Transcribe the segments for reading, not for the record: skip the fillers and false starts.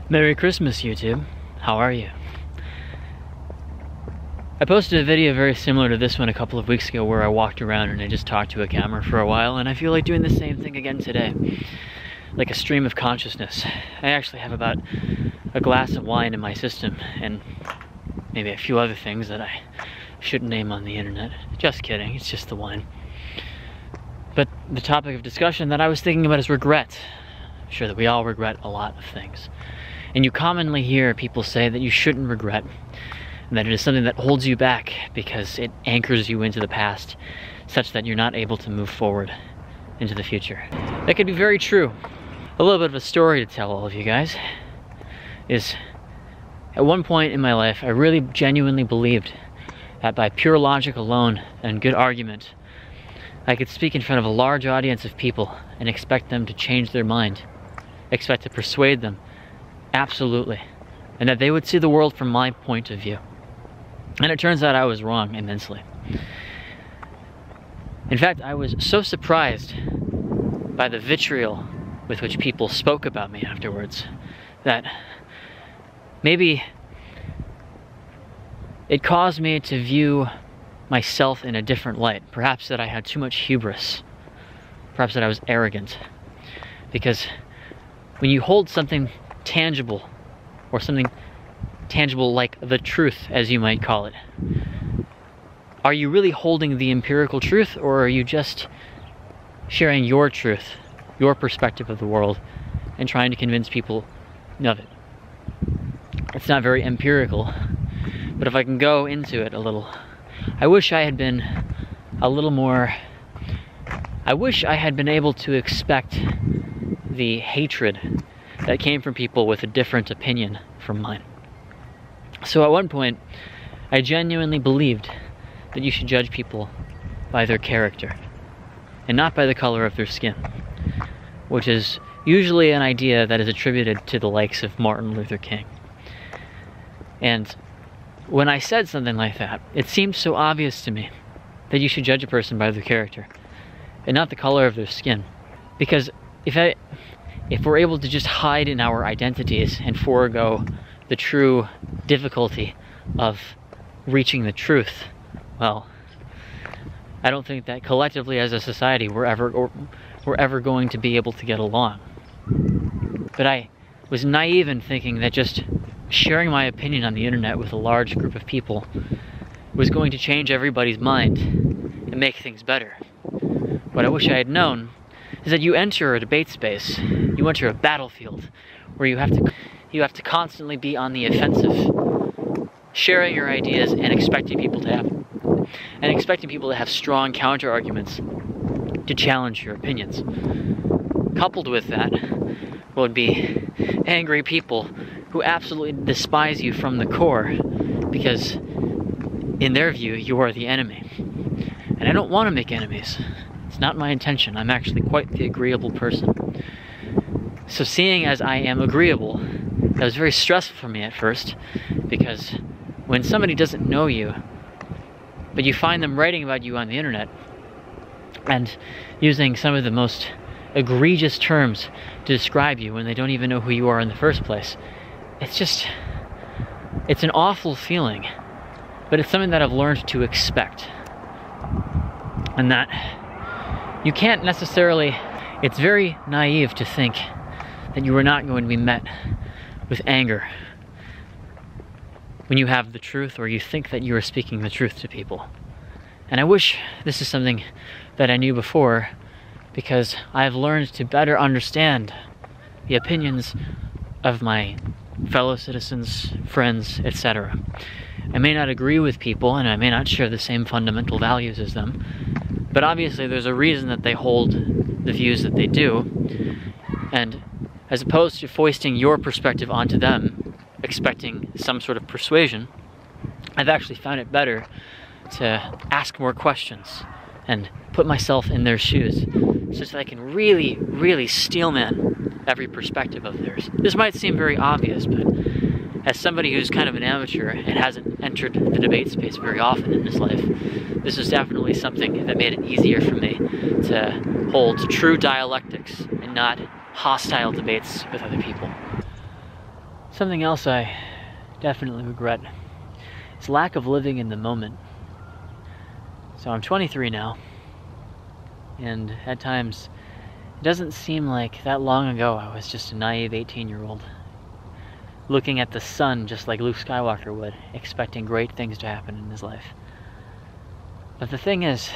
Merry Christmas, YouTube. How are you? I posted a video very similar to this one a couple of weeks ago where I walked around and I just talked to a camera for a while, and I feel like doing the same thing again today. Like a stream of consciousness. I actually have about a glass of wine in my system and maybe a few other things that I shouldn't name on the internet. Just kidding, it's just the wine. But the topic of discussion that I was thinking about is regret. I'm sure that we all regret a lot of things. And you commonly hear people say that you shouldn't regret, and that it is something that holds you back because it anchors you into the past, such that you're not able to move forward into the future. That could be very true. A little bit of a story to tell all of you guys is, at one point in my life, I really genuinely believed that by pure logic alone and good argument, I could speak in front of a large audience of people and expect them to change their mind, expect to persuade them. Absolutely. And that they would see the world from my point of view. And it turns out I was wrong immensely. In fact, I was so surprised by the vitriol with which people spoke about me afterwards that maybe it caused me to view myself in a different light. Perhaps that I had too much hubris. Perhaps that I was arrogant. Because when you hold something tangible, or something tangible like the truth, as you might call it, are you really holding the empirical truth, or are you just sharing your truth, your perspective of the world, and trying to convince people of it? It's not very empirical, but if I can go into it a little, I wish I had been a little more, I wish I had been able to expect the hatred that came from people with a different opinion from mine. So at one point, I genuinely believed that you should judge people by their character, and not by the color of their skin, which is usually an idea that is attributed to the likes of Martin Luther King. And when I said something like that, it seemed so obvious to me that you should judge a person by their character, and not the color of their skin. Because if we're able to just hide in our identities and forego the true difficulty of reaching the truth, well, I don't think that collectively as a society we're ever going to be able to get along. But I was naive in thinking that just sharing my opinion on the internet with a large group of people was going to change everybody's mind and make things better. What I wish I had known is that you enter a debate space, you enter a battlefield where you have to constantly be on the offensive, sharing your ideas and expecting people to have strong counter arguments to challenge your opinions. Coupled with that would be angry people who absolutely despise you from the core because in their view you are the enemy. And I don't want to make enemies. It's not my intention. I'm actually quite the agreeable person. So seeing as I am agreeable, that was very stressful for me at first, because when somebody doesn't know you, but you find them writing about you on the internet and using some of the most egregious terms to describe you when they don't even know who you are in the first place, it's an awful feeling, but it's something that I've learned to expect. And that you can't necessarily, it's very naive to think that you are not going to be met with anger when you have the truth, or you think that you are speaking the truth to people. And I wish this is something that I knew before, because I've learned to better understand the opinions of my fellow citizens, friends, etc. I may not agree with people, and I may not share the same fundamental values as them, but obviously there's a reason that they hold the views that they do, and as opposed to foisting your perspective onto them, expecting some sort of persuasion, I've actually found it better to ask more questions and put myself in their shoes, such that I can really, really steelman every perspective of theirs. This might seem very obvious, but as somebody who's kind of an amateur and hasn't entered the debate space very often in his life, this is definitely something that made it easier for me to hold true dialectics and not hostile debates with other people. Something else I definitely regret is lack of living in the moment. So I'm 23 now, and at times it doesn't seem like that long ago I was just a naive 18-year-old, looking at the sun just like Luke Skywalker would, expecting great things to happen in his life. But the thing is,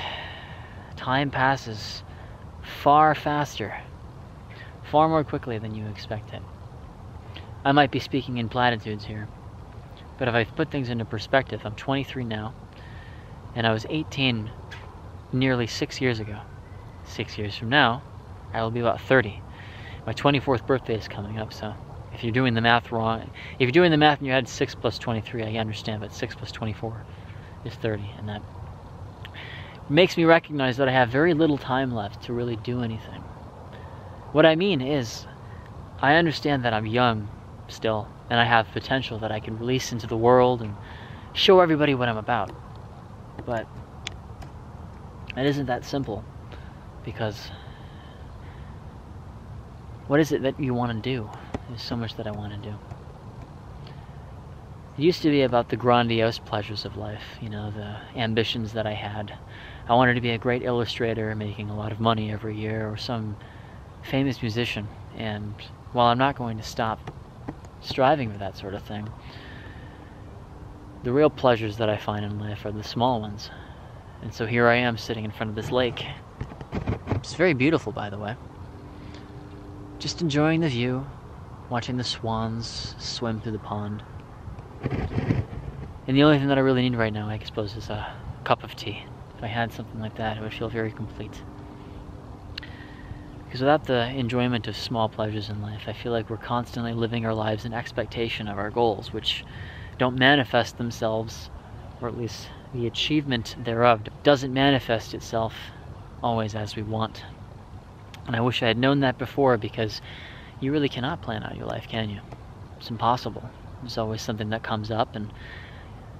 time passes far faster, far more quickly than you expect it. I might be speaking in platitudes here, but if I put things into perspective, I'm 23 now, and I was 18 nearly 6 years ago. 6 years from now, I will be about 30. My 24th birthday is coming up, so if you're doing the math wrong, if you're doing the math in your head, 6 plus 23, I understand, but 6 plus 24 is 30, and that makes me recognize that I have very little time left to really do anything. What I mean is, I understand that I'm young still, and I have potential that I can release into the world and show everybody what I'm about. But it isn't that simple, because what is it that you want to do? There's so much that I want to do. It used to be about the grandiose pleasures of life, you know, the ambitions that I had. I wanted to be a great illustrator, making a lot of money every year, or some famous musician. And while I'm not going to stop striving for that sort of thing, the real pleasures that I find in life are the small ones. And so here I am sitting in front of this lake. It's very beautiful, by the way. Just enjoying the view, watching the swans swim through the pond. And the only thing that I really need right now, I suppose, is a cup of tea. If I had something like that, it would feel very complete. Because without the enjoyment of small pleasures in life, I feel like we're constantly living our lives in expectation of our goals, which don't manifest themselves, or at least the achievement thereof doesn't manifest itself always as we want. And I wish I had known that before, because you really cannot plan out your life, can you? It's impossible. There's always something that comes up, and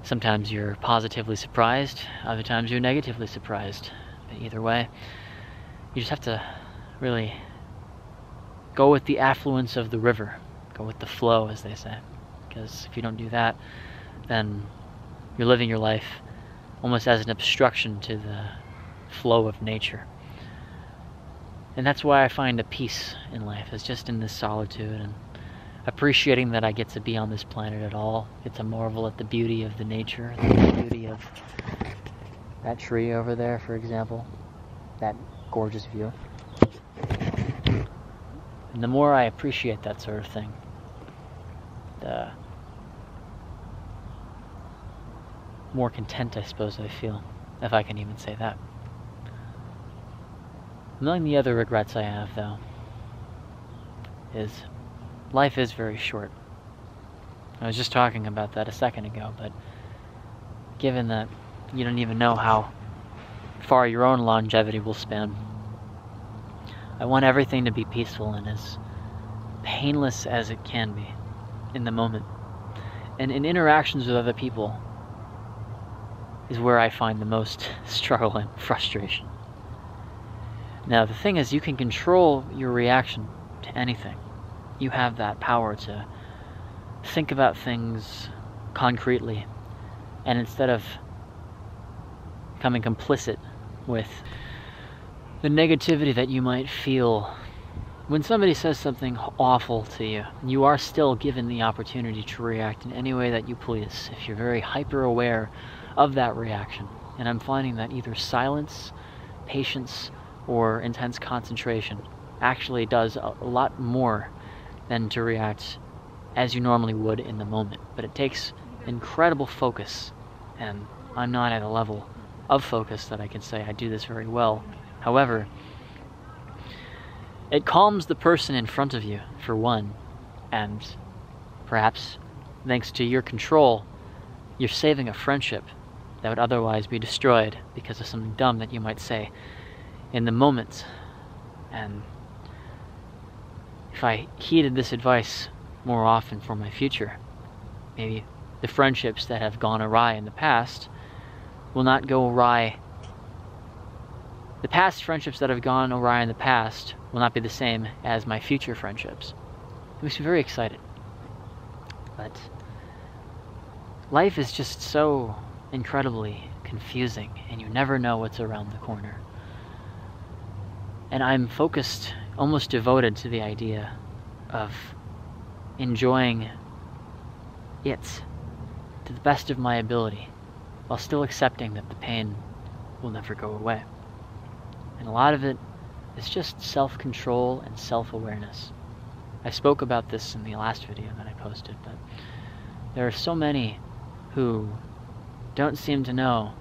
sometimes you're positively surprised, other times you're negatively surprised. But either way, you just have to really go with the affluence of the river, go with the flow, as they say. Because if you don't do that, then you're living your life almost as an obstruction to the flow of nature. And that's why I find a peace in life, is just in this solitude and appreciating that I get to be on this planet at all, get to marvel at the beauty of the nature, the beauty of that tree over there, for example, that gorgeous view. And the more I appreciate that sort of thing, the more content, I suppose, I feel, if I can even say that. Among the other regrets I have, though, is life is very short. I was just talking about that a second ago, but given that you don't even know how far your own longevity will span, I want everything to be peaceful and as painless as it can be in the moment. And in interactions with other people is where I find the most struggle and frustration. Now, the thing is, you can control your reaction to anything. You have that power to think about things concretely, and instead of becoming complicit with the negativity that you might feel when somebody says something awful to you, you are still given the opportunity to react in any way that you please if you're very hyper aware of that reaction. And I'm finding that either silence, patience, or intense concentration actually does a lot more than to react as you normally would in the moment. But it takes incredible focus, and I'm not at a level of focus that I can say I do this very well. However, it calms the person in front of you, for one, and perhaps, thanks to your control, you're saving a friendship that would otherwise be destroyed because of something dumb that you might say in the moment. And if I heeded this advice more often for my future, maybe the friendships that have gone awry in the past will not go awry. The past friendships that have gone awry in the past will not be the same as my future friendships. It makes me very excited. but life is just so incredibly confusing, and you never know what's around the corner. And I'm focused, almost devoted to the idea of enjoying it to the best of my ability, while still accepting that the pain will never go away. And a lot of it is just self-control and self-awareness. I spoke about this in the last video that I posted, but there are so many who don't seem to know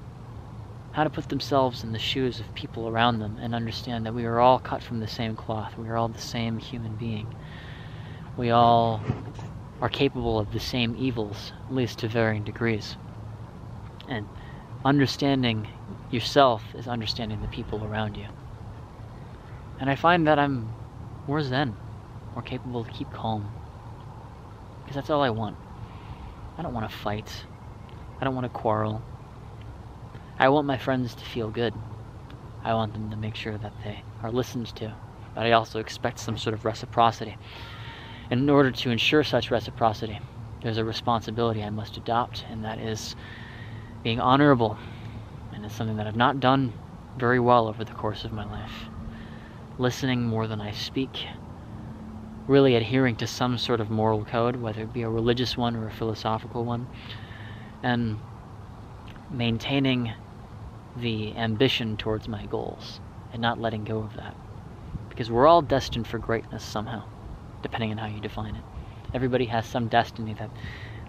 how to put themselves in the shoes of people around them and understand that we are all cut from the same cloth. We are all the same human being. We all are capable of the same evils, at least to varying degrees. And understanding yourself is understanding the people around you. And I find that I'm more zen, more capable to keep calm. Because that's all I want. I don't want to fight. I don't want to quarrel. I want my friends to feel good. I want them to make sure that they are listened to. But I also expect some sort of reciprocity. And in order to ensure such reciprocity, there's a responsibility I must adopt, and that is being honorable. And it's something that I've not done very well over the course of my life. Listening more than I speak. Really adhering to some sort of moral code, whether it be a religious one or a philosophical one. And maintaining the ambition towards my goals and not letting go of that. Because we're all destined for greatness somehow, depending on how you define it. Everybody has some destiny that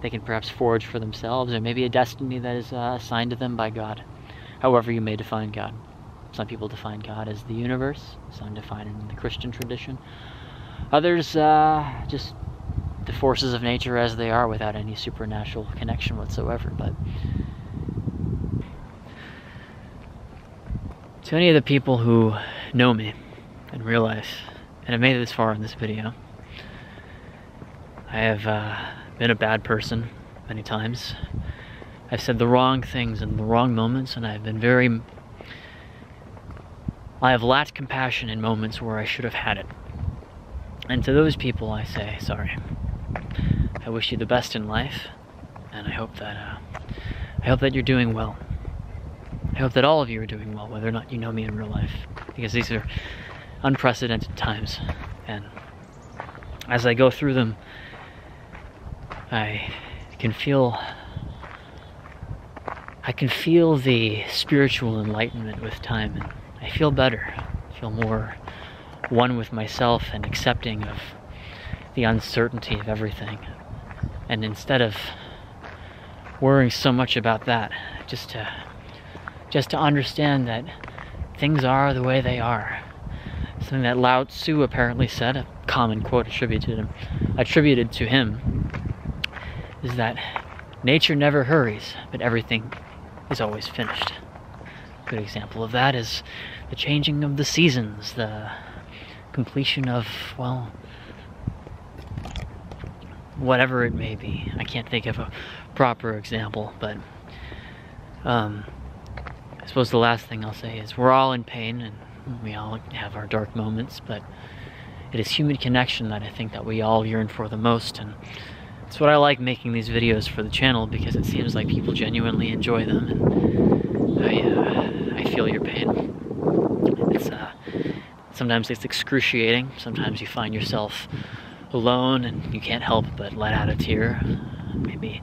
they can perhaps forge for themselves, or maybe a destiny that is assigned to them by God, however you may define God. Some people define God as the universe, some define it in the Christian tradition. Others just the forces of nature as they are without any supernatural connection whatsoever. But to any of the people who know me in real life and have made it this far in this video, I have been a bad person many times. I've said the wrong things in the wrong moments, and I have lacked compassion in moments where I should have had it. And to those people I say sorry. I wish you the best in life, and I hope that you're doing well. I hope that all of you are doing well, whether or not you know me in real life, because these are unprecedented times, and as I go through them, I can feel the spiritual enlightenment with time, and I feel better. I feel more one with myself and accepting of the uncertainty of everything. And instead of worrying so much about that, just to understand that things are the way they are. Something that Lao Tzu apparently said, a common quote attributed to him, is that nature never hurries, but everything is always finished. A good example of that is the changing of the seasons, the completion of, well, whatever it may be. I can't think of a proper example, but I suppose the last thing I'll say is we're all in pain and we all have our dark moments, but it is human connection that I think that we all yearn for the most, and it's what I like making these videos for the channel, because it seems like people genuinely enjoy them, and I feel your pain. Sometimes it's excruciating. Sometimes you find yourself alone and you can't help but let out a tear. Maybe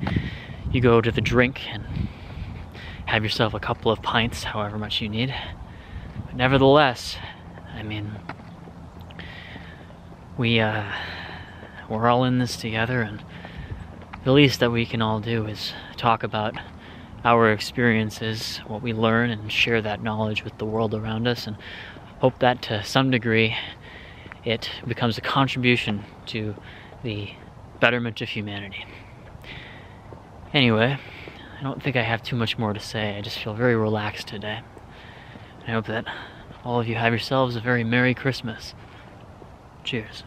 you go to the drink and have yourself a couple of pints, however much you need. But nevertheless, I mean, we're all in this together, and the least that we can all do is talk about our experiences, what we learn, and share that knowledge with the world around us, and hope that to some degree it becomes a contribution to the betterment of humanity. Anyway, I don't think I have too much more to say. I just feel very relaxed today. I hope that all of you have yourselves a very Merry Christmas. Cheers.